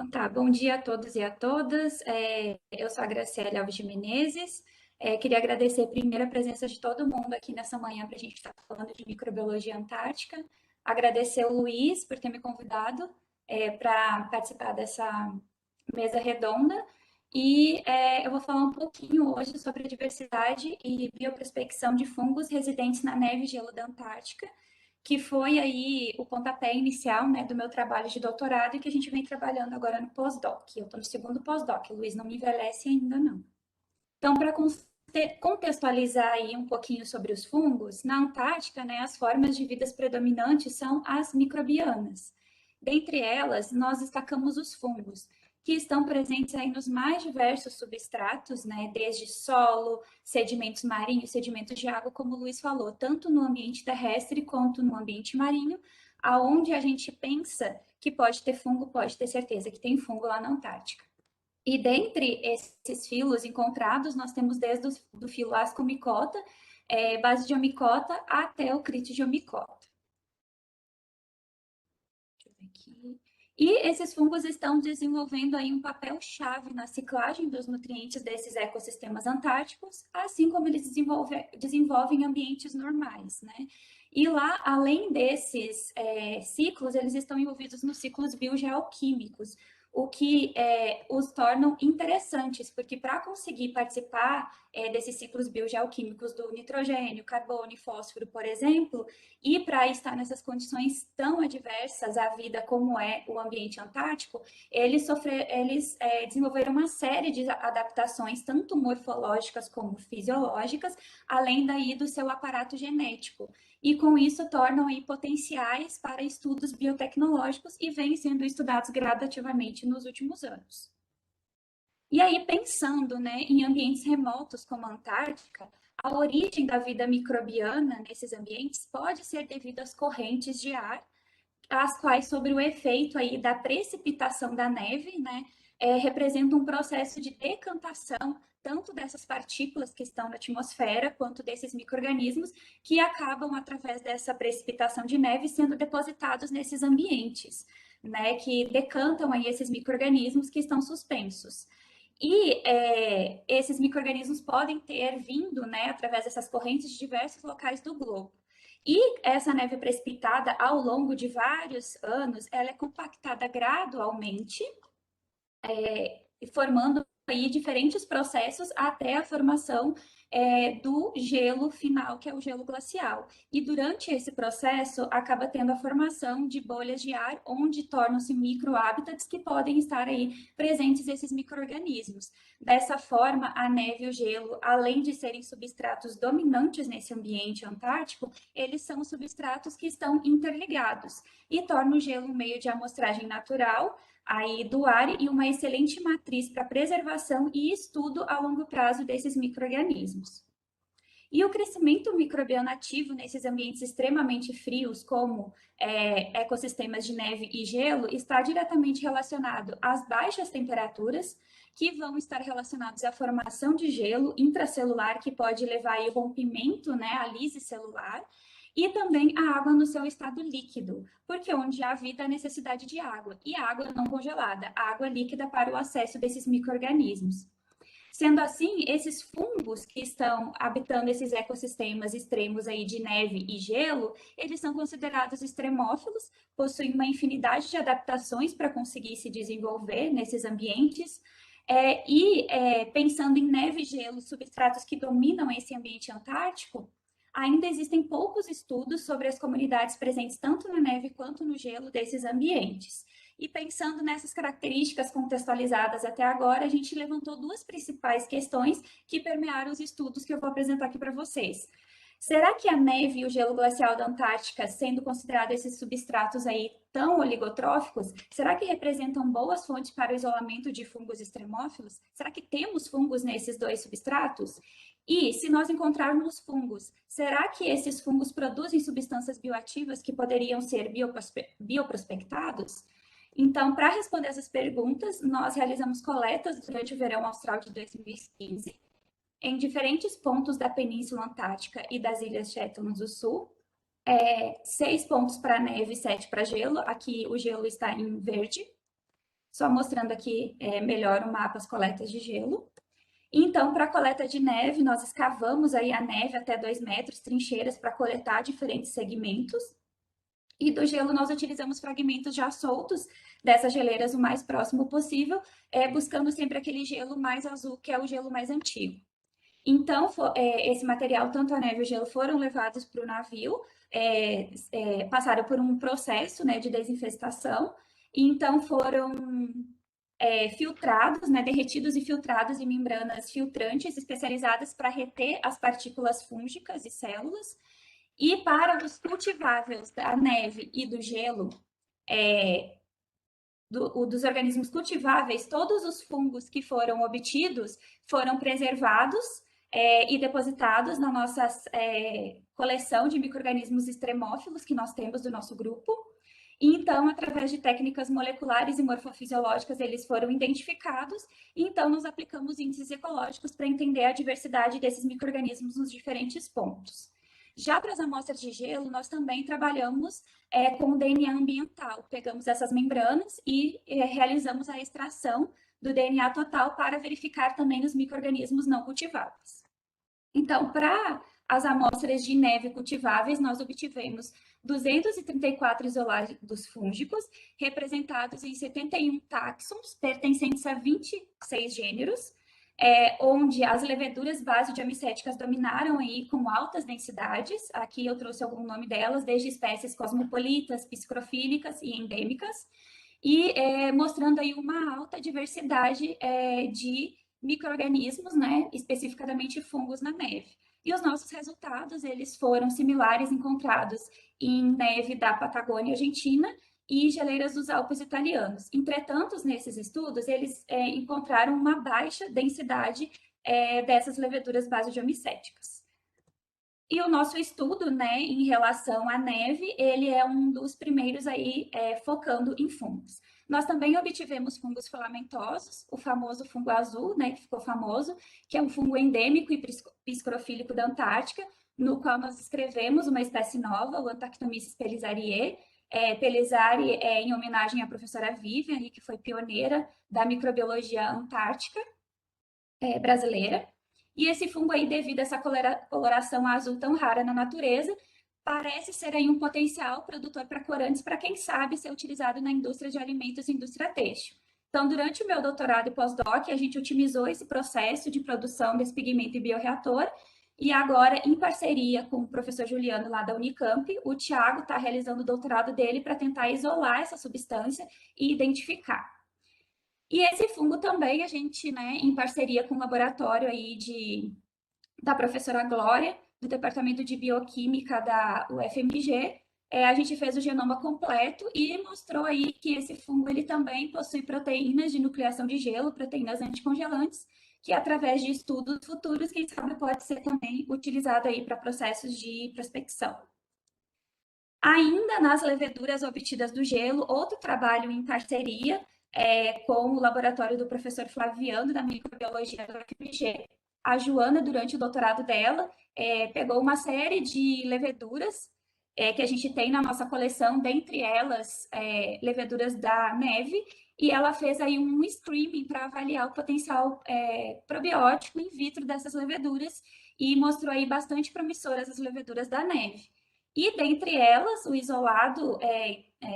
Então tá, bom dia a todos e a todas. Eu sou a Graciela Alves de Menezes. Queria agradecer primeiro a presença de todo mundo aqui nessa manhã para a gente estar falando de microbiologia antártica. Agradecer o Luiz por ter me convidado para participar dessa mesa redonda. Eu vou falar um pouquinho hoje sobre a diversidade e bioprospecção de fungos residentes na neve e gelo da Antártica, que foi aí o pontapé inicial, né, do meu trabalho de doutorado e que a gente vem trabalhando agora no pós-doc. Eu estou no segundo pós-doc, o Luiz não me envelhece ainda não. Então, para contextualizar aí um pouquinho sobre os fungos, na Antártica, né, as formas de vidas predominantes são as microbianas. Dentre elas, nós destacamos os fungos, que estão presentes aí nos mais diversos substratos, né, desde solo, sedimentos marinhos, sedimentos de água, como o Luiz falou, tanto no ambiente terrestre quanto no ambiente marinho, aonde a gente pensa que pode ter fungo, pode ter certeza que tem fungo lá na Antártica. E dentre esses filos encontrados, nós temos desde o filo Ascomycota, Basidiomycota, até o Critidiomycota. Deixa eu ver aqui. E esses fungos estão desenvolvendo aí um papel-chave na ciclagem dos nutrientes desses ecossistemas antárticos, assim como eles desenvolvem em ambientes normais, né? E lá, além desses ciclos, eles estão envolvidos nos ciclos biogeoquímicos, o que os tornam interessantes, porque para conseguir participar desses ciclos biogeoquímicos do nitrogênio, carbono e fósforo, por exemplo, e para estar nessas condições tão adversas à vida como é o ambiente antártico, eles desenvolveram uma série de adaptações, tanto morfológicas como fisiológicas, além daí do seu aparato genético. E com isso tornam aí potenciais para estudos biotecnológicos e vêm sendo estudados gradativamente nos últimos anos. E aí, pensando, né, em ambientes remotos como a Antártica, a origem da vida microbiana nesses ambientes pode ser devido às correntes de ar, as quais, sobre o efeito aí da precipitação da neve, né, representa um processo de decantação tanto dessas partículas que estão na atmosfera, quanto desses micro-organismos, que acabam, através dessa precipitação de neve, sendo depositados nesses ambientes, né, que decantam aí esses micro-organismos que estão suspensos. E esses micro-organismos podem ter vindo, né, através dessas correntes de diversos locais do globo. E essa neve precipitada, ao longo de vários anos, ela é compactada gradualmente, formando aí diferentes processos até a formação do gelo final, que é o gelo glacial. E durante esse processo, acaba tendo a formação de bolhas de ar, onde tornam-se microhábitats que podem estar aí presentes esses micro-organismos. Dessa forma, a neve e o gelo, além de serem substratos dominantes nesse ambiente antártico, eles são substratos que estão interligados e tornam o gelo um meio de amostragem natural aí do ar e uma excelente matriz para preservação e estudo a longo prazo desses micro-organismos. E o crescimento microbiano ativo nesses ambientes extremamente frios, como ecossistemas de neve e gelo, está diretamente relacionado às baixas temperaturas, que vão estar relacionados à formação de gelo intracelular, que pode levar ao rompimento, né, à lise celular, e também a água no seu estado líquido, porque onde há vida há necessidade de água, e água não congelada, água líquida para o acesso desses micro-organismos. Sendo assim, esses fungos que estão habitando esses ecossistemas extremos aí de neve e gelo, eles são considerados extremófilos, possuem uma infinidade de adaptações para conseguir se desenvolver nesses ambientes. Pensando em neve e gelo, substratos que dominam esse ambiente antártico, ainda existem poucos estudos sobre as comunidades presentes tanto na neve quanto no gelo desses ambientes. E pensando nessas características contextualizadas até agora, a gente levantou duas principais questões que permearam os estudos que eu vou apresentar aqui para vocês. Será que a neve e o gelo glacial da Antártica, sendo considerados esses substratos aí tão oligotróficos, será que representam boas fontes para o isolamento de fungos extremófilos? Será que temos fungos nesses dois substratos? E, se nós encontrarmos fungos, será que esses fungos produzem substâncias bioativas que poderiam ser bioprospectados? Então, para responder essas perguntas, nós realizamos coletas durante o verão austral de 2015, em diferentes pontos da Península Antártica e das Ilhas Shetland do Sul. 6 pontos para neve e 7 para gelo. Aqui o gelo está em verde. Só mostrando aqui melhor o mapa, as coletas de gelo. Então, para a coleta de neve, nós escavamos aí a neve até 2 metros, trincheiras para coletar diferentes segmentos. E do gelo nós utilizamos fragmentos já soltos dessas geleiras o mais próximo possível, buscando sempre aquele gelo mais azul, que é o gelo mais antigo. Então, esse material, tanto a neve e o gelo, foram levados para o navio, passaram por um processo, né, de desinfestação, e então foram filtrados, né, derretidos e filtrados em membranas filtrantes especializadas para reter as partículas fúngicas e células. E para os cultiváveis da neve e do gelo, dos organismos cultiváveis, todos os fungos que foram obtidos foram preservados e depositados na nossa coleção de micro-organismos extremófilos que nós temos do nosso grupo. E então, através de técnicas moleculares e morfofisiológicas, eles foram identificados, e então nós aplicamos índices ecológicos para entender a diversidade desses micro-organismos nos diferentes pontos. Já para as amostras de gelo, nós também trabalhamos com DNA ambiental. Pegamos essas membranas e realizamos a extração do DNA total para verificar também os micro-organismos não cultiváveis. Então, para as amostras de neve cultiváveis, nós obtivemos 234 isolados fúngicos, representados em 71 táxons, pertencentes a 26 gêneros, onde as leveduras base-diamicéticas dominaram aí com altas densidades. Aqui eu trouxe algum nome delas, desde espécies cosmopolitas, psicrofílicas e endêmicas, e mostrando aí uma alta diversidade de micro-organismos, né, especificadamente fungos na neve. E os nossos resultados, eles foram similares encontrados em neve da Patagônia Argentina e geleiras dos Alpes italianos. Entretanto, nesses estudos, eles encontraram uma baixa densidade dessas leveduras base-diamicéticas. E o nosso estudo, né, em relação à neve, ele é um dos primeiros aí focando em fungos. Nós também obtivemos fungos filamentosos, o famoso fungo azul, né, que ficou famoso, que é um fungo endêmico e psicrofílico da Antártica, no qual nós descrevemos uma espécie nova, o Antarctomyces pelizariae, Pelizari em homenagem à professora Vivian, que foi pioneira da microbiologia antártica brasileira. E esse fungo aí, devido a essa coloração azul tão rara na natureza, parece ser aí um potencial produtor para corantes para, quem sabe, ser utilizado na indústria de alimentos e indústria têxtil. Então, durante o meu doutorado e pós-doc, a gente otimizou esse processo de produção desse pigmento em bioreator, e agora, em parceria com o professor Juliano, lá da Unicamp, o Tiago está realizando o doutorado dele para tentar isolar essa substância e identificar. E esse fungo também, a gente, né, em parceria com o laboratório aí da professora Glória, do Departamento de Bioquímica da UFMG, a gente fez o genoma completo e mostrou aí que esse fungo ele também possui proteínas de nucleação de gelo, proteínas anticongelantes, que através de estudos futuros, quem sabe pode ser também utilizado aí para processos de prospecção. Ainda nas leveduras obtidas do gelo, outro trabalho em parceria com o laboratório do professor Flaviano, da microbiologia do UFMG. A Joana, durante o doutorado dela, pegou uma série de leveduras que a gente tem na nossa coleção, dentre elas leveduras da neve, e ela fez aí um screening para avaliar o potencial probiótico in vitro dessas leveduras e mostrou aí bastante promissoras as leveduras da neve. E dentre elas, o isolado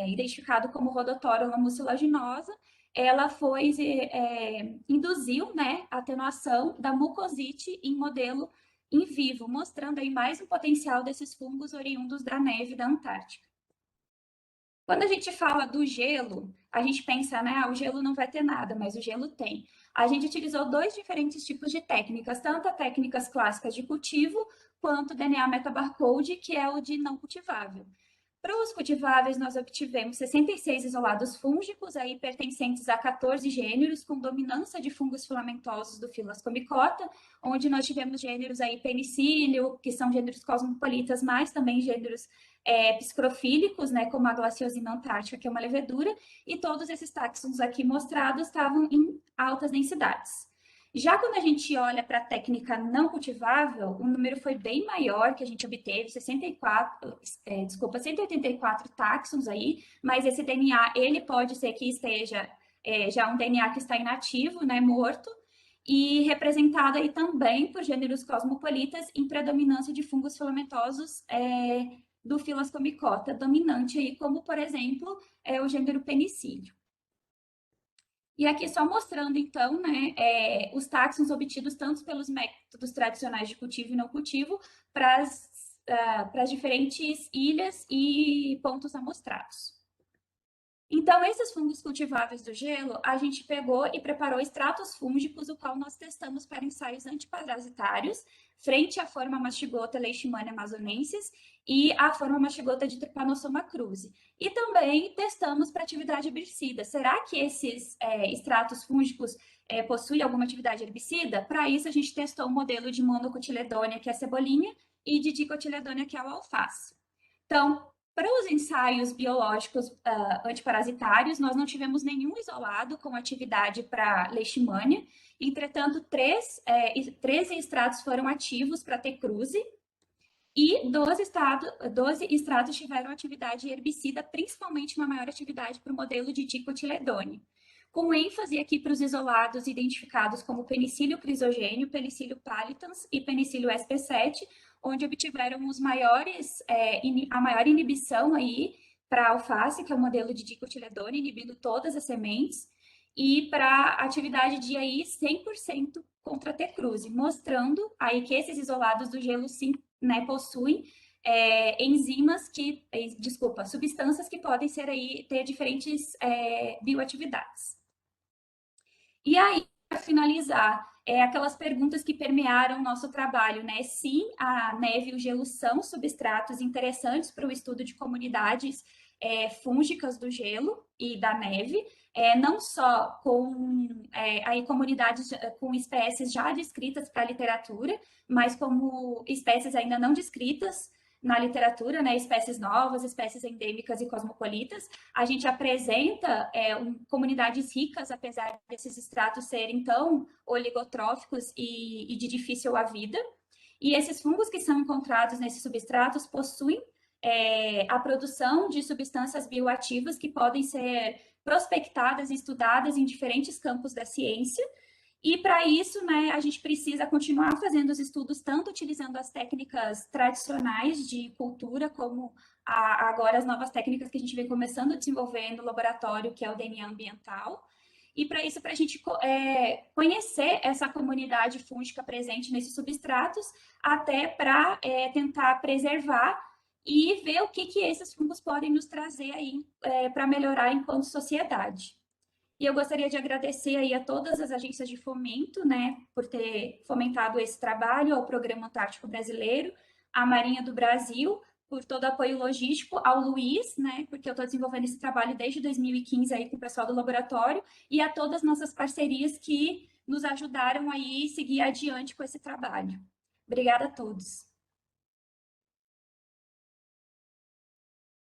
identificado como Rhodotorula mucilaginosa, ela induziu, né, a atenuação da mucosite em modelo em vivo, mostrando aí mais o potencial desses fungos oriundos da neve da Antártica. Quando a gente fala do gelo, a gente pensa, né, o gelo não vai ter nada, mas o gelo tem. A gente utilizou 2 diferentes tipos de técnicas, tanto as técnicas clássicas de cultivo, quanto o DNA metabarcode, que é o de não cultivável. Para os cultiváveis, nós obtivemos 66 isolados fúngicos, aí pertencentes a 14 gêneros, com dominância de fungos filamentosos do filo Ascomicota, onde nós tivemos gêneros aí penicílio, que são gêneros cosmopolitas, mas também gêneros psicrofílicos, né, como a Glaciosina antártica, que é uma levedura, e todos esses táxons aqui mostrados estavam em altas densidades. Já quando a gente olha para a técnica não cultivável, o número foi bem maior, que a gente obteve 184 táxons aí, mas esse DNA, ele pode ser que esteja já um DNA que está inativo, né, morto, e representado aí também por gêneros cosmopolitas em predominância de fungos filamentosos do Filascomicota, dominante aí, como, por exemplo, o gênero penicílio. E aqui só mostrando, então, né, os táxons obtidos tanto pelos métodos tradicionais de cultivo e não cultivo para as diferentes ilhas e pontos amostrados. Então, esses fungos cultiváveis do gelo, a gente pegou e preparou extratos fúngicos, o qual nós testamos para ensaios antiparasitários, frente à forma mastigota Leishmania amazonensis e à forma mastigota de Trypanosoma cruzi. E também testamos para atividade herbicida. Será que esses extratos fúngicos possuem alguma atividade herbicida? Para isso, a gente testou um modelo de monocotiledônia, que é a cebolinha, e de dicotiledônia, que é o alface. Então, para os ensaios biológicos antiparasitários, nós não tivemos nenhum isolado com atividade para leishmania. Entretanto, 13 extratos foram ativos para T. cruzi e 12 extratos tiveram atividade herbicida, principalmente uma maior atividade para o modelo de dicotiledônea. Com ênfase aqui para os isolados identificados como penicílio crisogênio, penicílio pallitans e penicílio sp7, onde obtiveram os maiores, a maior inibição aí para a alface, que é o modelo de dicotiledônia, inibindo todas as sementes, e para atividade de aí 100% contra T. cruzi, mostrando aí que esses isolados do gelo sim, né, possuem substâncias que podem ser aí, ter diferentes bioatividades. E aí, para finalizar, aquelas perguntas que permearam o nosso trabalho, né? Sim, a neve e o gelo são substratos interessantes para o estudo de comunidades fúngicas do gelo e da neve, não só com aí comunidades com espécies já descritas para a literatura, mas como espécies ainda não descritas na literatura, né, espécies novas, espécies endêmicas e cosmopolitas. A gente apresenta comunidades ricas, apesar desses estratos serem tão oligotróficos e de difícil a vida. E esses fungos que são encontrados nesses substratos possuem a produção de substâncias bioativas que podem ser prospectadas e estudadas em diferentes campos da ciência. E para isso, né, a gente precisa continuar fazendo os estudos, tanto utilizando as técnicas tradicionais de cultura, como agora as novas técnicas que a gente vem começando a desenvolver no laboratório, que é o DNA ambiental. E para isso, para a gente conhecer essa comunidade fúngica presente nesses substratos, até para tentar preservar e ver o que esses fungos podem nos trazer aí para melhorar enquanto sociedade. E eu gostaria de agradecer aí a todas as agências de fomento, né, por ter fomentado esse trabalho, ao Programa Antártico Brasileiro, à Marinha do Brasil, por todo o apoio logístico, ao Luiz, né, porque eu estou desenvolvendo esse trabalho desde 2015 aí com o pessoal do laboratório, e a todas as nossas parcerias que nos ajudaram aí a seguir adiante com esse trabalho. Obrigada a todos.